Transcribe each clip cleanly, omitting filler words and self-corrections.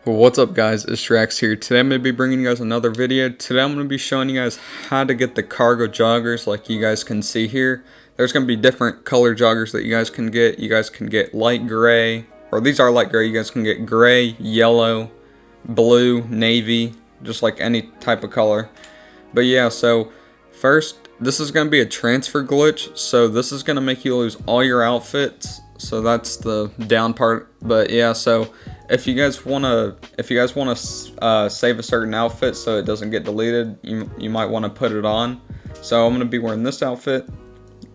Well, what's up guys, it's Drax here. Today I'm going to be bringing you guys another video. Today I'm going to be showing you guys how to get the cargo joggers like you guys can see here. There's going to be different color joggers that you guys can get. You guys can get light gray, or these are light gray. You guys can get gray, yellow, blue, navy, just like any type of color. But yeah, so first, this is going to be a transfer glitch. So this is going to make you lose all your outfits. So that's the down part. But yeah, so if you guys wanna save a certain outfit so it doesn't get deleted, you might want to put it on. So I'm gonna be wearing this outfit.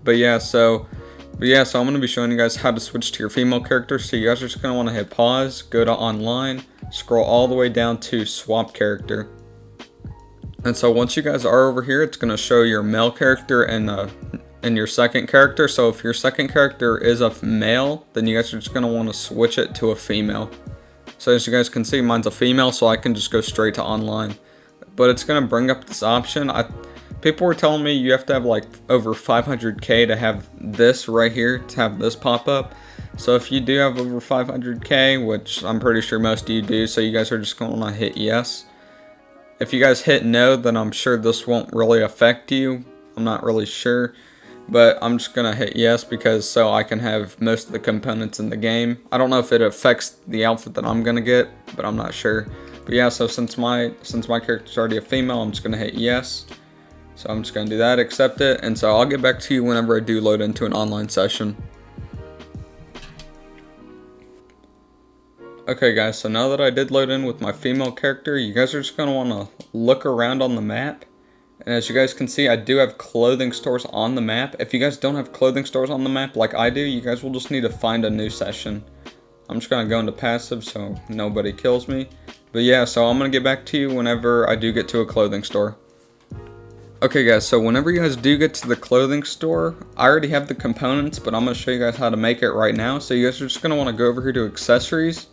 But yeah, so I'm gonna be showing you guys how to switch to your female character. So you guys are just gonna want to hit pause, go to online, scroll all the way down to swap character. And so once you guys are over here, it's gonna show your male character and your second character. So if your second character is a male, then you guys are just gonna want to switch it to a female. So as you guys can see, mine's a female, so I can just go straight to online. But it's gonna bring up this option. People were telling me you have to have like over 500k to have this right here, to have this pop up. So if you do have over 500k, which I'm pretty sure most of you do, so you guys are just gonna wanna hit yes. If you guys hit no, then I'm sure this won't really affect you. I'm not really sure. But I'm just gonna hit yes because so I can have most of the components in the game. I don't know if it affects the outfit that I'm gonna get, but I'm not sure. But yeah, so since my character's already a female, I'm just gonna hit yes. So I'm just gonna do that, accept it, and so I'll get back to you whenever I do load into an online session. Okay guys, so now that I did load in with my female character, you guys are just gonna wanna look around on the map. And as you guys can see, I do have clothing stores on the map. If you guys don't have clothing stores on the map like I do, you guys will just need to find a new session. I'm just going to go into passive so nobody kills me. But yeah, so I'm going to get back to you whenever I do get to a clothing store. Okay guys, so whenever you guys do get to the clothing store, I already have the components, but I'm going to show you guys how to make it right now. So you guys are just going to want to go over here to accessories.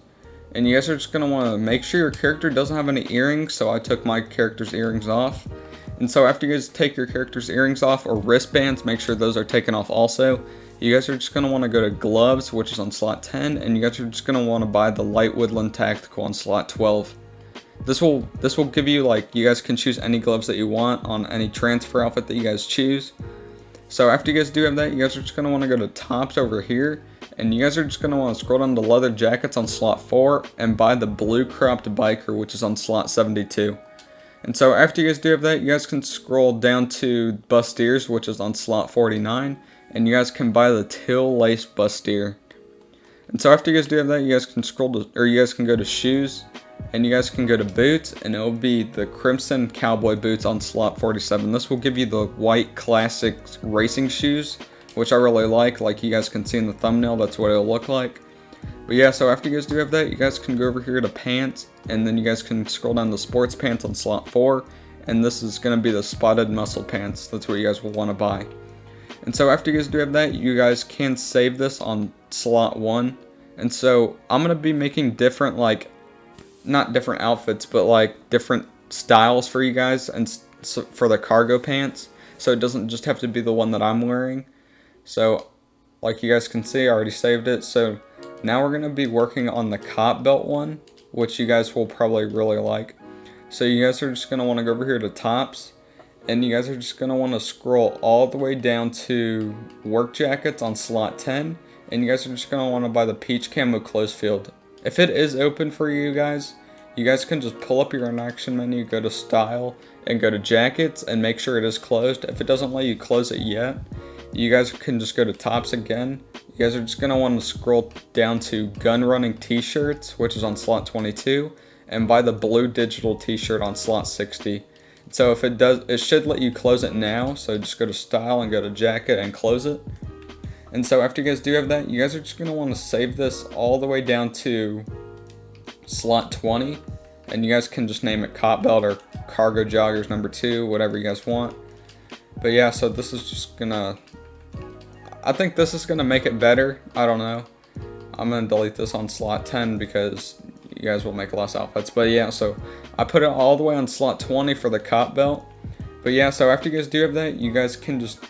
And you guys are just going to want to make sure your character doesn't have any earrings. So I took my character's earrings off. And so after you guys take your character's earrings off, or wristbands, make sure those are taken off also. You guys are just going to want to go to gloves, which is on slot 10, and you guys are just going to want to buy the light woodland tactical on slot 12. This will give you, like, you guys can choose any gloves that you want on any transfer outfit that you guys choose. So after you guys do have that, you guys are just going to want to go to tops over here, and you guys are just going to want to scroll down to leather jackets on slot 4 and buy the blue cropped biker, which is on slot 72. And so after you guys do have that, you guys can scroll down to bustiers, which is on slot 49, and you guys can buy the teal lace bustier. And so after you guys do have that, you guys can you guys can go to shoes, and you guys can go to boots, and it will be the crimson cowboy boots on slot 47. This will give you the white classic racing shoes, which I really like you guys can see in the thumbnail. That's what it'll look like. But yeah, so after you guys do have that, you guys can go over here to pants, and then you guys can scroll down to sports pants on slot 4, and this is going to be the spotted muscle pants. That's what you guys will want to buy. And so after you guys do have that, you guys can save this on slot 1. And so I'm going to be making different, like, not different outfits, but like different styles for you guys, and so for the cargo pants, so it doesn't just have to be the one that I'm wearing. So like you guys can see, I already saved it. So now we're going to be working on the cop belt one, which you guys will probably really like. So you guys are just going to want to go over here to tops, and you guys are just going to want to scroll all the way down to work jackets on slot 10, and you guys are just going to want to buy the peach camo close field. If it is open for you guys can just pull up your interaction menu, go to style, and go to jackets, and make sure it is closed. If it doesn't let you close it yet, you guys can just go to tops again. You guys are just going to want to scroll down to gun running t-shirts, which is on slot 22, and buy the blue digital t-shirt on slot 60. So if it does, it should let you close it now. So just go to style and go to jacket and close it. And so after you guys do have that, you guys are just going to want to save this all the way down to slot 20. And you guys can just name it cop belt or cargo joggers number 2, whatever you guys want. But yeah, so this is just going to, I think this is going to make it better. I don't know. I'm going to delete this on slot 10 because you guys will make less outfits. But yeah, so I put it all the way on slot 20 for the cop belt. But yeah, so after you guys do have that, you guys can just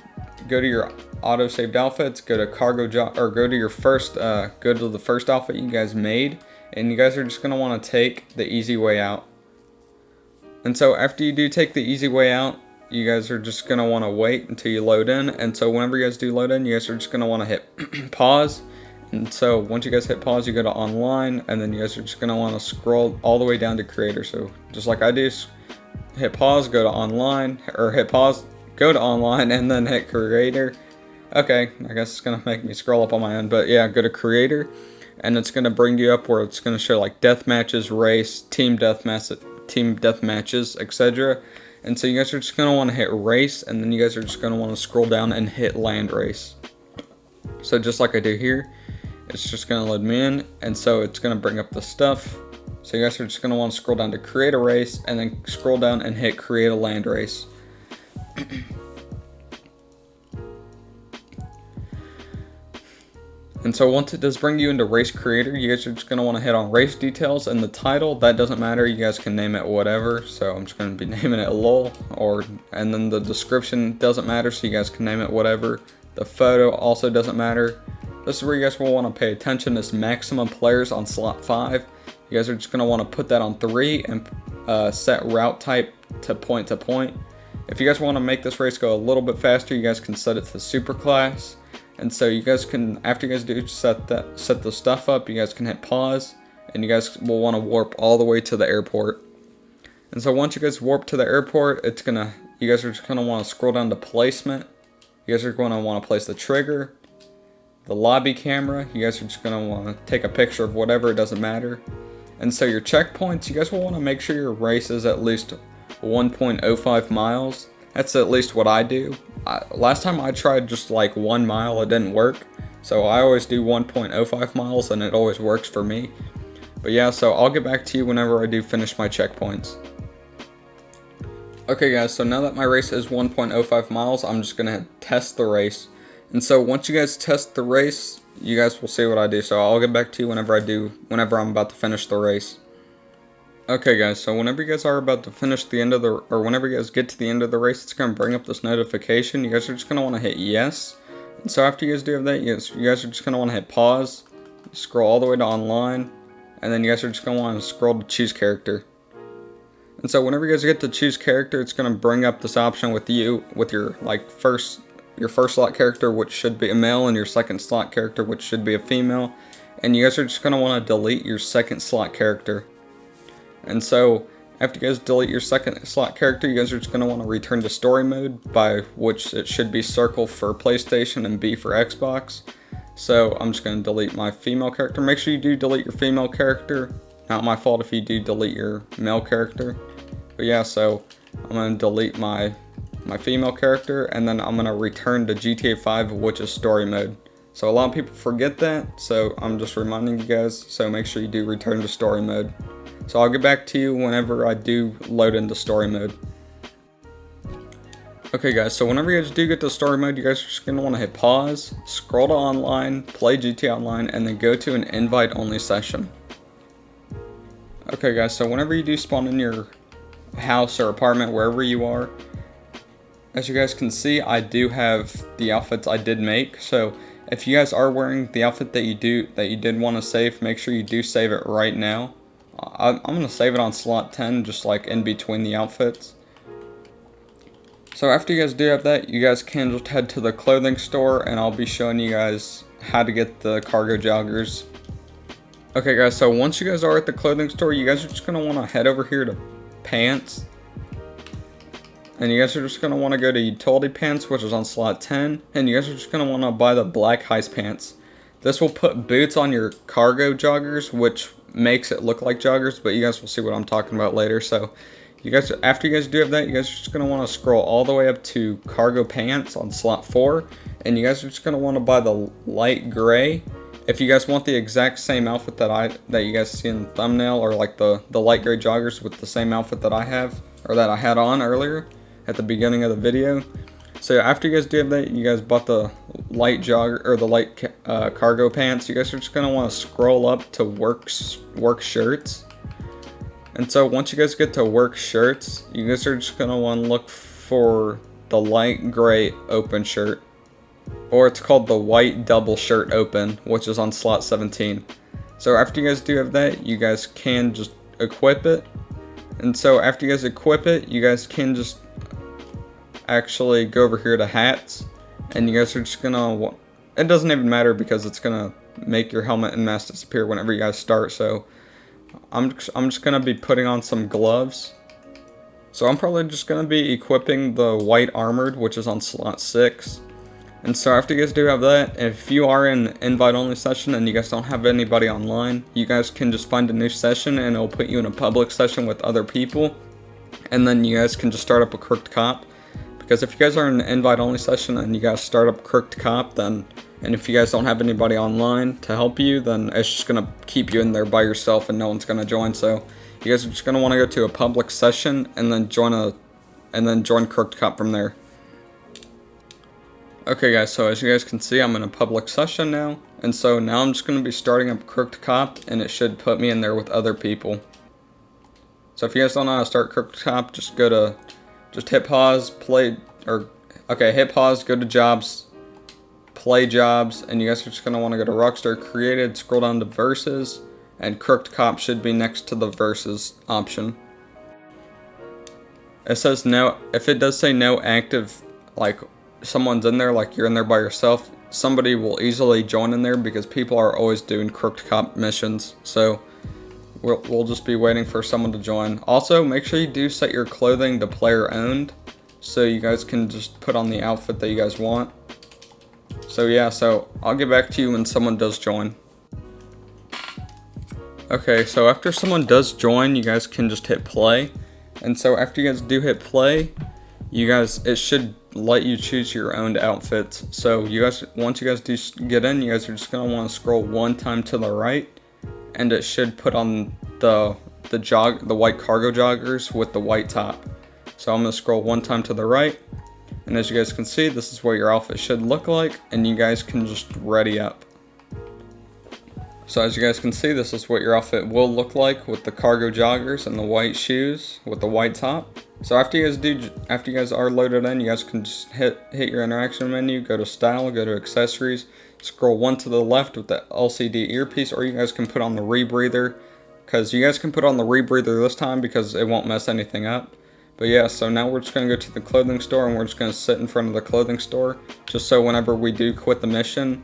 go to your auto saved outfits, go to cargo or go to your first, go to the first outfit you guys made, and you guys are just going to want to take the easy way out. And so after you do take the easy way out, you guys are just going to want to wait until you load in. And so whenever you guys do load in, you guys are just going to want to hit pause. And so once you guys hit pause, you go to online, and then you guys are just going to want to scroll all the way down to creator. So just like I do, hit pause, go to online, or hit pause, go to online, and then hit creator. Okay, I guess it's going to make me scroll up on my end, but yeah, go to creator, and it's going to bring you up where it's going to show like death matches, race, team death matches, etc. And so you guys are just going to want to hit race, and then you guys are just going to want to scroll down and hit land race. So just like I do here, it's just going to load me in, and so it's going to bring up the stuff. So you guys are just going to want to scroll down to create a race, and then scroll down and hit create a land race. And so once it does bring you into race creator, you guys are just going to want to hit on race details, and the title, that doesn't matter, you guys can name it whatever. So I'm just going to be naming it LOL, and then the description doesn't matter, so you guys can name it whatever. The photo also doesn't matter. This is where you guys will want to pay attention, is maximum players on slot 5. You guys are just going to want to put that on 3 and set route type to point to point. If you guys want to make this race go a little bit faster, you guys can set it to super class. And so you guys can, after you guys do set the stuff up, you guys can hit pause, and you guys will want to warp all the way to the airport. And so once you guys warp to the airport, you guys are just going to want to scroll down to placement. You guys are going to want to place the trigger, the lobby camera. You guys are just going to want to take a picture of whatever, it doesn't matter. And so your checkpoints, you guys will want to make sure your race is at least 1.05 miles. That's at least what I do. Last time I tried just like 1 mile, it didn't work. So I always do 1.05 miles, and it always works for me. But yeah, so I'll get back to you whenever I do finish my checkpoints. Okay guys, so now that my race is 1.05 miles, I'm just going to test the race. And so once you guys test the race, you guys will see what I do. So I'll get back to you whenever I'm about to finish the race. Okay guys, so whenever you guys are about to finish whenever you guys get to the end of the race, it's going to bring up this notification. You guys are just going to want to hit yes. And so after you guys do have that, you guys are just going to want to hit pause, scroll all the way to online, and then you guys are just going to want to scroll to choose character. And so whenever you guys get to choose character, it's going to bring up this option with your first slot character, which should be a male, and your second slot character, which should be a female. And you guys are just going to want to delete your second slot character. And so after you guys delete your second slot character, you guys are just going to want to return to story mode, by which it should be circle for PlayStation and B for Xbox. So I'm just going to delete my female character. Make sure you do delete your female character. Not my fault if you do delete your male character. But yeah, so I'm going to delete my female character, and then I'm going to return to GTA 5, which is story mode. So a lot of people forget that, so I'm just reminding you guys, so make sure you do return to story mode. So I'll get back to you whenever I do load into story mode. Okay guys, so whenever you guys do get to story mode, you guys are just going to want to hit pause, scroll to online, play GTA Online, and then go to an invite only session. Okay guys, so whenever you do spawn in your house or apartment, wherever you are, as you guys can see, I do have the outfits I did make. So if you guys are wearing the outfit that you did want to save, make sure you do save it right now. I'm going to save it on slot 10, just like in between the outfits. So after you guys do have that, you guys can just head to the clothing store, and I'll be showing you guys how to get the cargo joggers. Okay guys, so once you guys are at the clothing store, you guys are just going to want to head over here to pants. And you guys are just going to want to go to utility pants, which is on slot 10. And you guys are just going to want to buy the black heist pants. This will put boots on your cargo joggers, which makes it look like joggers, but you guys will see what I'm talking about later. So you guys, after you guys do have that, you guys are just going to want to scroll all the way up to cargo pants on slot 4. And you guys are just going to want to buy the light gray. If you guys want the exact same outfit that you guys see in the thumbnail, or like the light gray joggers with the same outfit that I have, or that I had on earlier at the beginning of the video. So after you guys do have that, you guys bought the light jogger or the light cargo pants. You guys are just gonna want to scroll up to work shirts. And so once you guys get to work shirts, you guys are just gonna want to look for the light gray open shirt, or it's called the white double shirt open, which is on slot 17. So after you guys do have that, you guys can just equip it. And so after you guys equip it, you guys can just actually go over here to hats, and you guys are just gonna, it doesn't even matter because it's gonna make your helmet and mask disappear whenever you guys start. So I'm just gonna be putting on some gloves. So I'm probably just gonna be equipping the white armored, which is on slot 6. And so after you guys do have that, if you are in invite only session and you guys don't have anybody online, you guys can just find a new session and it'll put you in a public session with other people. And then you guys can just start up a crooked cop. Because if you guys are in an invite only session and you guys start up crooked cop, then, and if you guys don't have anybody online to help you, then it's just gonna keep you in there by yourself and no one's gonna join. So you guys are just gonna want to go to a public session and then join crooked cop from there. Okay guys, so as you guys can see, I'm in a public session now, and so now I'm just going to be starting up Crooked Cop, and it should put me in there with other people. So if you guys don't know how to start Crooked Cop, just hit pause, hit pause, go to jobs, play jobs, and you guys are just going to want to go to Rockstar Created, scroll down to Versus, and Crooked Cop should be next to the Versus option. It says no, if it does say no active, like, someone's in there, like you're in there by yourself, somebody will easily join in there because people are always doing Crooked Cop missions. So we'll just be waiting for someone to join. Also, make sure you do set your clothing to player owned so you guys can just put on the outfit that you guys want. So yeah, so I'll get back to you when someone does join. Okay, so after someone does join, you guys can just hit play. And so after you guys do hit play, it should let you choose your own outfits. So once you guys do get in, you guys are just gonna want to scroll one time to the right, and it should put on the white cargo joggers with the white top. So I'm gonna scroll one time to the right, and as you guys can see, this is what your outfit should look like, and you guys can just ready up. So as you guys can see, this is what your outfit will look like with the cargo joggers and the white shoes with the white top. So after you guys are loaded in, you guys can just hit your interaction menu, go to style, go to accessories, scroll one to the left with the LCD earpiece, or you guys can put on the rebreather, because you guys can put on the rebreather this time because it won't mess anything up. But yeah, so now we're just going to go to the clothing store, and we're just going to sit in front of the clothing store, just so whenever we do quit the mission,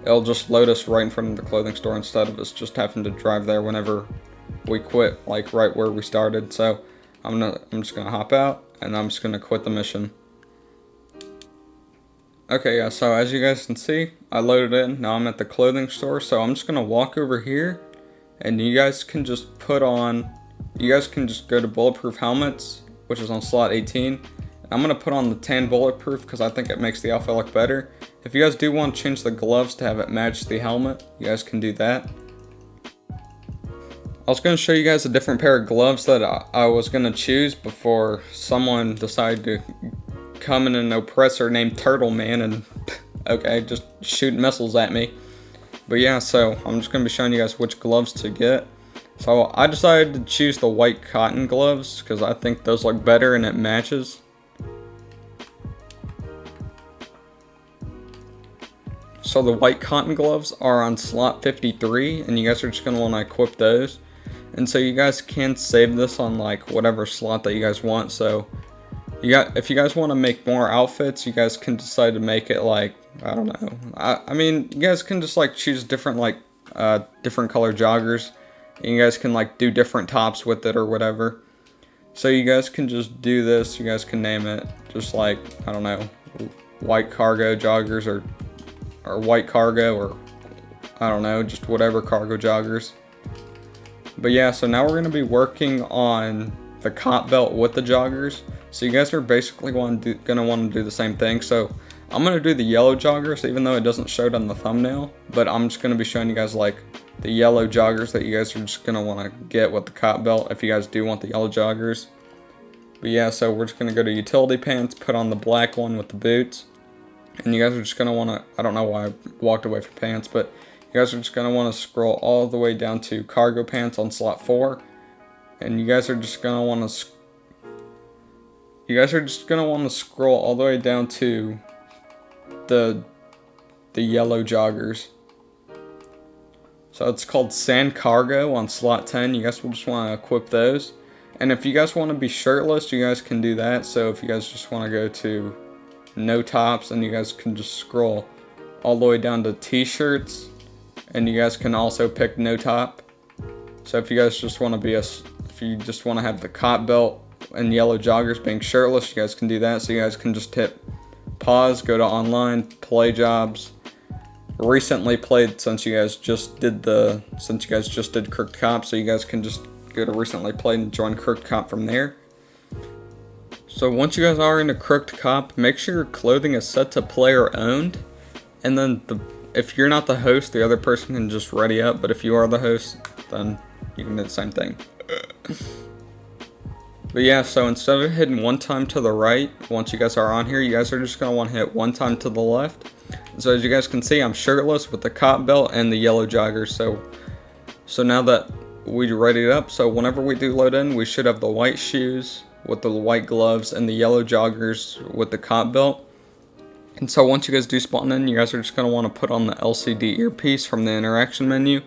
it'll just load us right in front of the clothing store instead of us just having to drive there whenever we quit, like right where we started. So I'm just gonna hop out, and I'm just gonna quit the mission. Okay, yeah, so as you guys can see, I loaded in. Now I'm at the clothing store, so I'm just gonna walk over here, and you guys can just go to bulletproof helmets, which is on slot 18. I'm gonna put on the tan bulletproof because I think it makes the outfit look better. If you guys do want to change the gloves to have it match the helmet, you guys can do that. I was going to show you guys a different pair of gloves that I was going to choose before someone decided to come in an oppressor named Turtle Man and okay, just shoot missiles at me. But yeah, so I'm just going to be showing you guys which gloves to get. So I decided to choose the white cotton gloves because I think those look better and it matches. So the white cotton gloves are on slot 53, and you guys are just going to want to equip those. And so you guys can save this on like whatever slot that you guys want. So if you guys want to make more outfits, you guys can decide to make it like, I don't know. I mean, you guys can just like choose different different color joggers. And you guys can like do different tops with it or whatever. So you guys can just do this. You guys can name it just like, I don't know, white cargo joggers or white cargo, or I don't know, just whatever cargo joggers. But yeah, so now we're going to be working on the cop belt with the joggers. So you guys are basically going to want to do the same thing. So I'm going to do the yellow joggers, even though it doesn't show it on the thumbnail. But I'm just going to be showing you guys like the yellow joggers that you guys are just going to want to get with the cop belt if you guys do want the yellow joggers. But yeah, so we're just going to go to utility pants, put on the black one with the boots. And you guys are just going to want to, I don't know why I walked away from pants, but you guys are just going to want to scroll all the way down to cargo pants on slot 4. And you guys are just going to want to scroll all the way down to the yellow joggers. So it's called Sand Cargo on slot 10. You guys will just want to equip those. And if you guys want to be shirtless, you guys can do that. So if you guys just want to go to no tops, and you guys can just scroll all the way down to t-shirts, and you guys can also pick no top. So if you guys just want to be if you just want to have the cop belt and yellow joggers being shirtless, you guys can do that. So you guys can just hit pause, go to online, play jobs. Recently played since you guys just did Crooked Cop, so you guys can just go to recently played and join Crooked Cop from there. So once you guys are in a Crooked Cop, make sure your clothing is set to player owned, and then if you're not the host, the other person can just ready up, but if you are the host, then you can do the same thing. But yeah, so instead of hitting one time to the right, once you guys are on here, you guys are just going to want to hit one time to the left. So as you guys can see, I'm shirtless with the cop belt and the yellow joggers. So now that we ready it up, so whenever we do load in, we should have the white shoes with the white gloves and the yellow joggers with the cop belt. And so once you guys do spawn in, you guys are just going to want to put on the LCD earpiece from the interaction menu.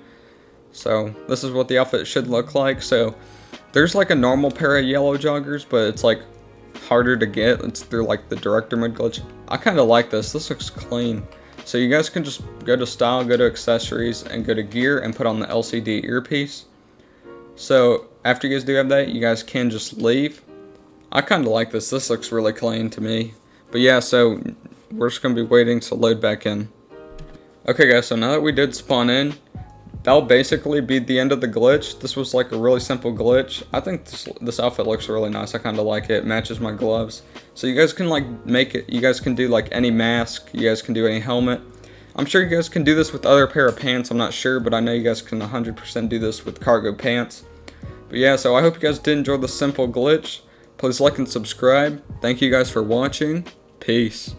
So this is what the outfit should look like. So there's like a normal pair of yellow joggers, but it's like harder to get. It's through like the director mode glitch. I kind of like this. This looks clean. So you guys can just go to style, go to accessories, and go to gear and put on the LCD earpiece. So after you guys do have that, you guys can just leave. I kind of like this. This looks really clean to me. But yeah, so we're just going to be waiting to load back in. Okay guys, so now that we did spawn in, that'll basically be the end of the glitch. This was like a really simple glitch. I think this outfit looks really nice. I kind of like it. It matches my gloves. So you guys can like make it. You guys can do like any mask. You guys can do any helmet. I'm sure you guys can do this with other pair of pants. I'm not sure, but I know you guys can 100% do this with cargo pants. But yeah, so I hope you guys did enjoy the simple glitch. Please like and subscribe. Thank you guys for watching. Peace.